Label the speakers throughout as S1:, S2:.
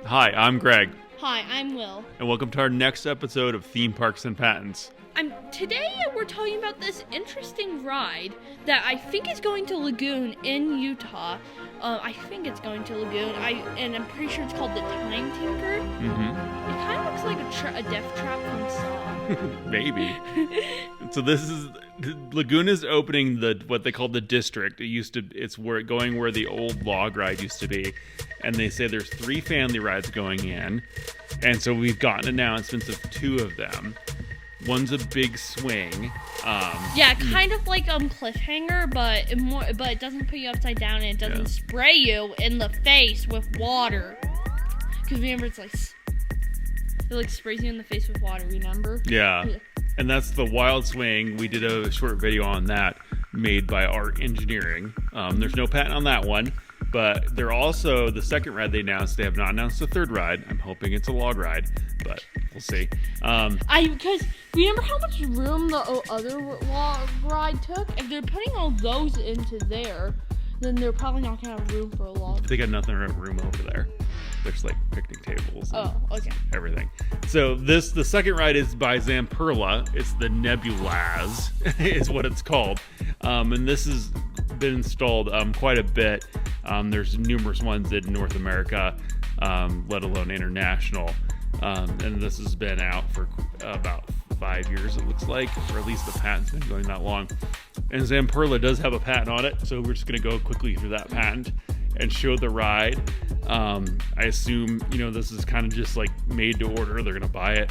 S1: Hi, I'm Greg,
S2: Hi, I'm Will.
S1: and welcome to our next episode of Theme Parks and Patents.
S2: Today we're talking about this interesting ride that I think is going to Lagoon in Utah. I think it's going to Lagoon, and I'm pretty sure it's called the Time Tinker.
S1: Mm-hmm.
S2: It kind of looks like a death trap from Saw.
S1: Maybe. So Lagoon is opening what they call the district. It's where the old log ride used to be, and they say there's 3 family rides going in, and so we've gotten announcements of 2 of them. One's a big swing.
S2: Yeah, kind of like Cliffhanger, but it doesn't put you upside down, and it doesn't spray you in the face with water. Because remember, it sprays you in the face with water. Remember?
S1: Yeah. And that's the Wild Swing. We did a short video on that, made by Art Engineering. There's no patent on that one. But they're also, the second ride they announced, they have not announced the third ride. I'm hoping it's a log ride, but we'll see.
S2: Because remember how much room the other log ride took? If they're putting all those into there, then they're probably not going to have room for a log.
S1: They got nothing room over there. There's like picnic tables and everything. So the second ride is by Zamperla. It's the Nebulaz is what it's called. And this has been installed quite a bit. There's numerous ones in North America, let alone international. And this has been out for about 5 years, it looks like, or at least the patent's been going that long. And Zamperla does have a patent on it, so we're just going to go quickly through that patent and show the ride. I assume, this is kind of just like made to order. They're going to buy it.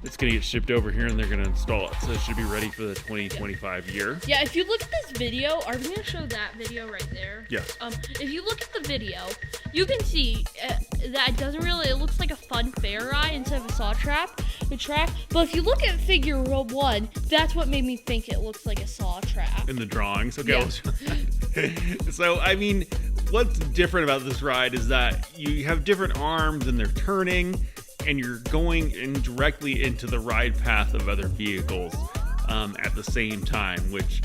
S1: It's going to get shipped over here and they're going to install it. So it should be ready for the 2025 year.
S2: Yeah, if you look at this video, are we going to show that video right there?
S1: Yes.
S2: If you look at the video, you can see that it looks like a fun fair ride instead of a track. But if you look at figure 1, that's what made me think it looks like a saw trap.
S1: In the drawings. Okay.
S2: Yeah.
S1: So, what's different about this ride is that you have different arms and they're turning, and you're going directly into the ride path of other vehicles at the same time, which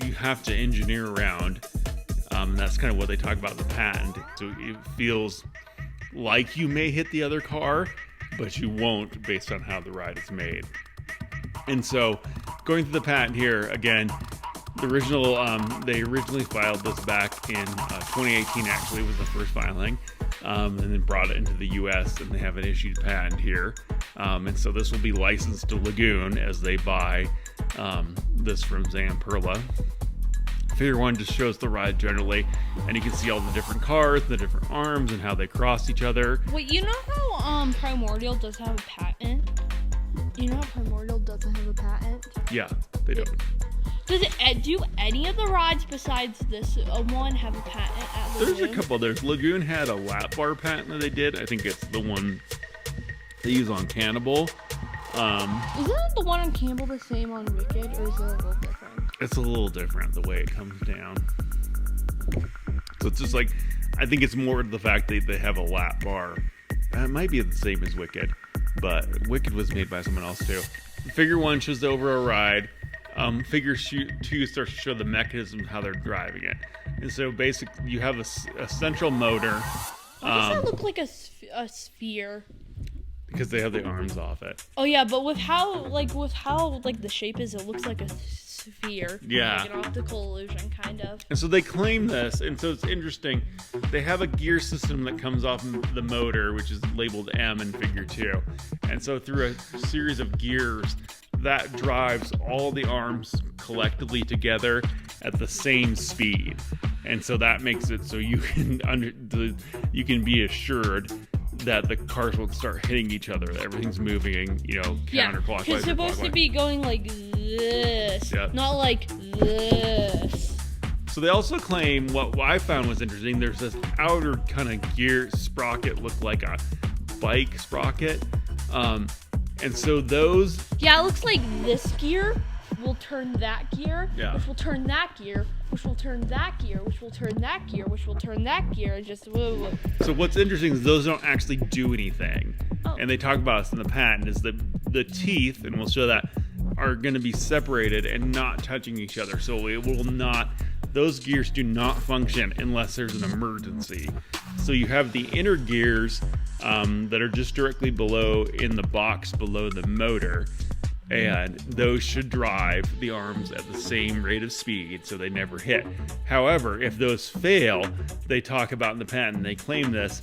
S1: you have to engineer around. That's kind of what they talk about in the patent. So it feels like you may hit the other car, but you won't based on how the ride is made. And so going through the patent here, again, they originally filed this back in 2018, actually, was the first filing. And then brought it into the U.S. and they have an issued patent here. And so this will be licensed to Lagoon as they buy this from Zamperla. Figure 1 just shows the ride generally, and you can see all the different cars, the different arms, and how they cross each other.
S2: Wait, you know how Primordial does have a patent? You know how Primordial doesn't have a patent?
S1: Yeah, they don't.
S2: Do any of the rides besides this one have a patent at Lagoon?
S1: There's a couple. Lagoon had a lap bar patent that they did. I think it's the one they use on Cannibal.
S2: Isn't the one on Cannibal the same on Wicked, or is it a little different?
S1: It's a little different the way it comes down. So it's just like, I think it's more the fact that they have a lap bar. It might be the same as Wicked, but Wicked was made by someone else too. Figure 1 shows over a ride. Figure 2 starts to show the mechanism how they're driving it. And so basically you have a central motor.
S2: Why does that look like a sphere?
S1: Because they have the arms off it.
S2: Oh yeah, but with how the shape is, it looks like a sphere.
S1: Yeah.
S2: Like an optical illusion, kind of.
S1: And so they claim this, and so it's interesting. They have a gear system that comes off the motor, which is labeled M in figure 2. And so through a series of gears, that drives all the arms collectively together at the same speed. And so that makes it so you can be assured that the cars won't start hitting each other, that everything's moving, counterclockwise.
S2: Yeah, it's supposed to be going like this, not like this.
S1: So they also claim, what I found was interesting, there's this outer kind of gear sprocket, looked like a bike sprocket. And so those...
S2: Yeah, it looks like this gear will turn that gear, which will turn that gear, which will turn that gear, which will turn that gear, which will turn that gear, just whoa.
S1: So what's interesting is those don't actually do anything.
S2: Oh.
S1: And they talk about this in the patent, is that the teeth, and we'll show that, are going to be separated and not touching each other. So it will not... those gears do not function unless there's an emergency. So you have the inner gears that are just directly below in the box below the motor, and those should drive the arms at the same rate of speed so they never hit. However, if those fail, they talk about in the patent, they claim this,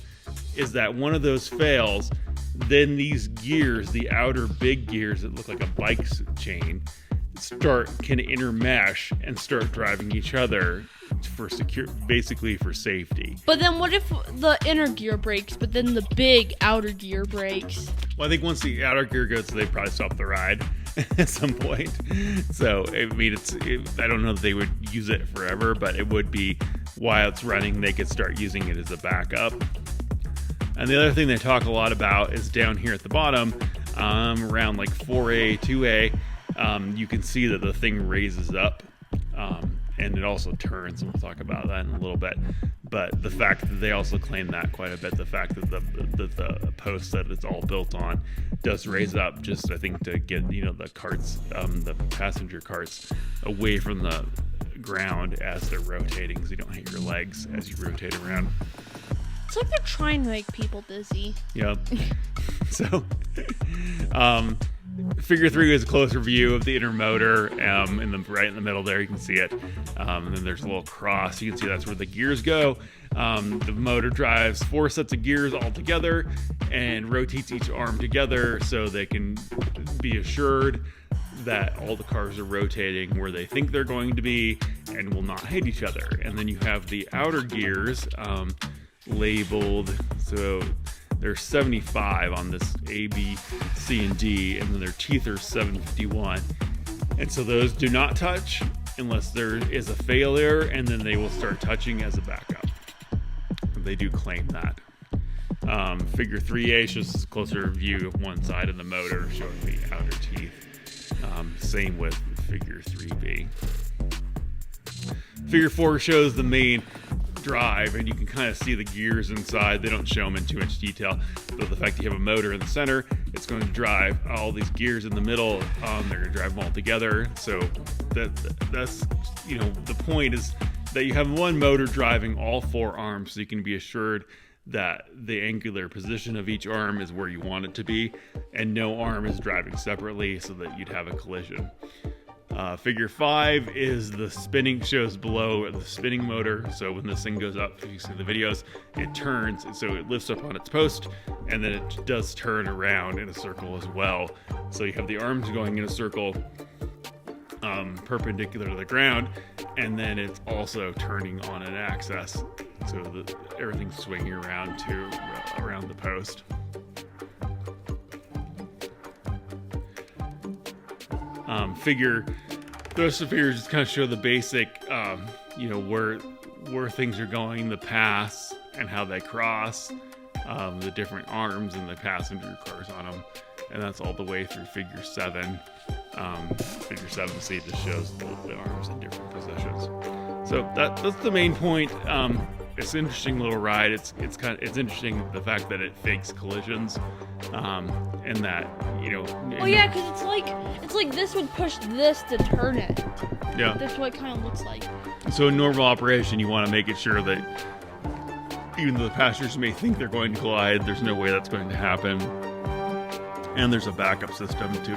S1: is that one of those fails, then these gears, the outer big gears that look like a bike chain, can intermesh and start driving each other for basically for safety.
S2: But then what if the inner gear breaks, but then the big outer gear breaks?
S1: Well, I think once the outer gear goes, they probably stop the ride at some point. So, I mean, I don't know if they would use it forever, but it would be while it's running, they could start using it as a backup. And the other thing they talk a lot about is down here at the bottom, around like 4A, 2A, you can see that the thing raises up, and it also turns, and we'll talk about that in a little bit. But the fact that they also claim that quite a bit, the fact that the post that it's all built on does raise up, just I think to get the carts, the passenger carts, away from the ground as they're rotating, so you don't hit your legs as you rotate around.
S2: It's like they're trying to make people dizzy.
S1: Yep. So, Figure 3 is a closer view of the inner motor, right in the middle there, you can see it. And then there's a little cross, you can see that's where the gears go. The motor drives 4 sets of gears all together and rotates each arm together so they can be assured that all the cars are rotating where they think they're going to be and will not hit each other. And then you have the outer gears labeled, so there's 75 on this A, B, C, and D, and then their teeth are 751. And so those do not touch unless there is a failure, and then they will start touching as a backup. They do claim that. Figure 3A shows a closer view of one side of the motor showing the outer teeth. Same with figure 3B. Figure 4 shows the main drive, and you can kind of see the gears inside. They don't show them in too much detail, but the fact that you have a motor in the center, it's going to drive all these gears in the middle. They're going to drive them all together. So that's the point is that you have one motor driving all 4 arms, so you can be assured that the angular position of each arm is where you want it to be, and no arm is driving separately so that you'd have a collision. Figure 5 is the spinning, shows below the spinning motor. So when this thing goes up, if you see the videos, it turns, and so it lifts up on its post, and then it does turn around in a circle as well. So you have the arms going in a circle perpendicular to the ground, and then it's also turning on an axis, so everything's swinging around around the post. Those figures just kind of show the basic, where things are going, the paths, and how they cross, the different arms and the passenger cars on them, and that's all the way through figure 7. Figure 7C just shows the arms in different positions. So that's the main point. It's an interesting little ride. It's interesting the fact that it fakes collisions, and that
S2: Well, yeah, because it's like this would push this to turn it.
S1: Yeah.
S2: That's what it kind of looks like.
S1: So in normal operation, you want to make it sure that even though the passengers may think they're going to collide, there's no way that's going to happen. And there's a backup system to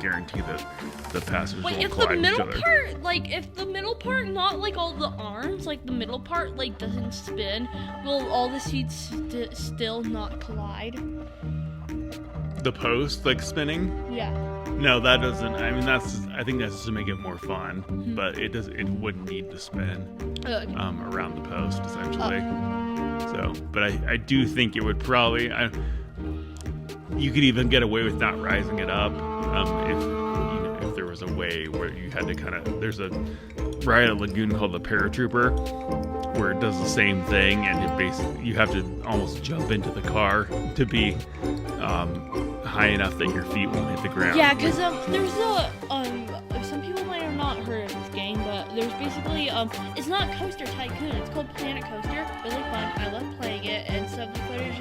S1: guarantee that the passengers won't collide with each other.
S2: If the middle part, not like all the arms, like the middle part, like doesn't spin, will all the seats still not collide?
S1: The post, like spinning?
S2: Yeah.
S1: No, that doesn't. I mean, I think that's just to make it more fun, but it wouldn't need to spin around the post essentially. So, but I do think it would probably. You could even get away with not rising it up if there was a way where you had to there's a ride at Lagoon called the Paratrooper where it does the same thing, and you have to almost jump into the car to be high enough that your feet won't hit the ground.
S2: Yeah, because there's some people might have not heard of this game, but there's basically it's not Coaster Tycoon, it's called Planet Coaster. Really fun. I love playing it, and some of the footage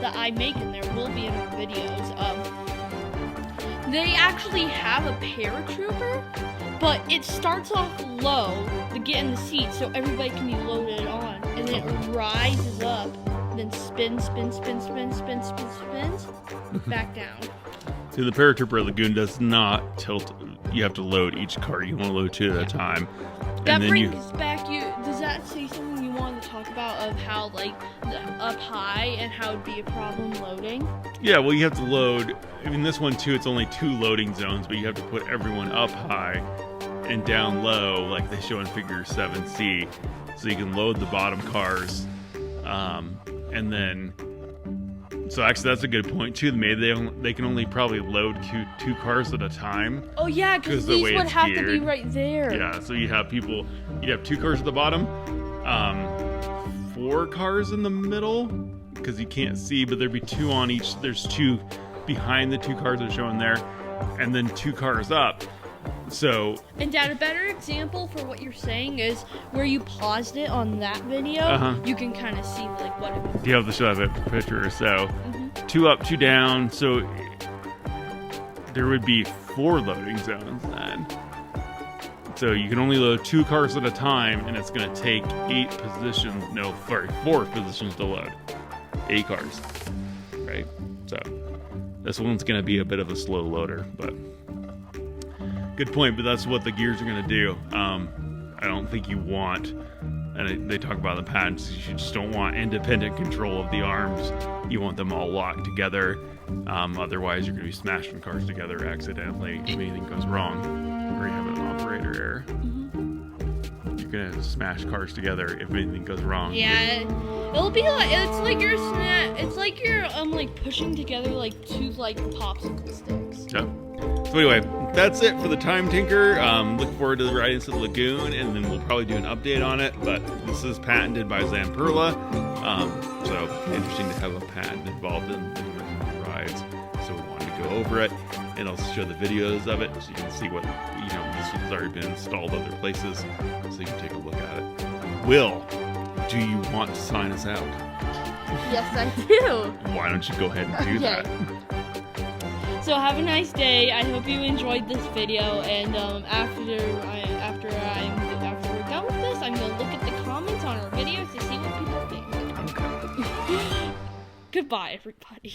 S2: that I make in there will be in our videos. They actually have a paratrooper but it starts off low to get in the seat so everybody can be loaded on, and then it rises up, then spins, back down.
S1: See, the Paratrooper Lagoon does not tilt. You have to load each car. You want to load 2 at a time.
S2: That brings back you. Does that say something you want to talk about of how like up high and how it'd be a problem loading?
S1: Yeah, well, you have to load. I mean, this one too. It's only 2 loading zones, but you have to put everyone up high and down low, like they show in Figure 7C, so you can load the bottom cars, and then. So actually, that's a good point too. Maybe they can only probably load 2 cars at a time.
S2: Oh yeah, because these would have to be right there.
S1: Yeah, so you'd have 2 cars at the bottom, 4 cars in the middle, because you can't see, but there'd be 2 on each. There's 2 behind the 2 cars that are showing there, and then 2 cars up. So.
S2: And Dad, a better example for what you're saying is where you paused it on that video. You can kind of see like what it would be.
S1: You have to show that picture. So 2 up, 2 down. So there would be 4 loading zones then. So you can only load 2 cars at a time, and it's going to take 4 positions to load 8 cars, right? So this one's going to be a bit of a slow loader, but. Good point, but that's what the gears are going to do. I don't think you want, and they talk about the patents, you just don't want independent control of the arms. You want them all locked together. Otherwise, you're going to be smashing cars together accidentally if anything goes wrong, or you have an operator error. You're going to smash cars together if anything goes wrong.
S2: Yeah, it'll be like it's like you're like pushing together like 2 like popsicle sticks.
S1: Yep. So anyway, that's it for the Time Tinker. Look forward to the ride into the Lagoon, and then we'll probably do an update on it. But this is patented by Zamperla, so interesting to have a patent involved in rides. So we wanted to go over it, and I'll show the videos of it so you can see what this has already been installed other places, so you can take a look at it. Will, do you want to sign us out?
S2: Yes, I do.
S1: Why don't you go ahead and do that?
S2: So have a nice day. I hope you enjoyed this video, and after we're done with this, I'm gonna look at the comments on our videos to see what people think.
S1: Okay.
S2: Goodbye, everybody.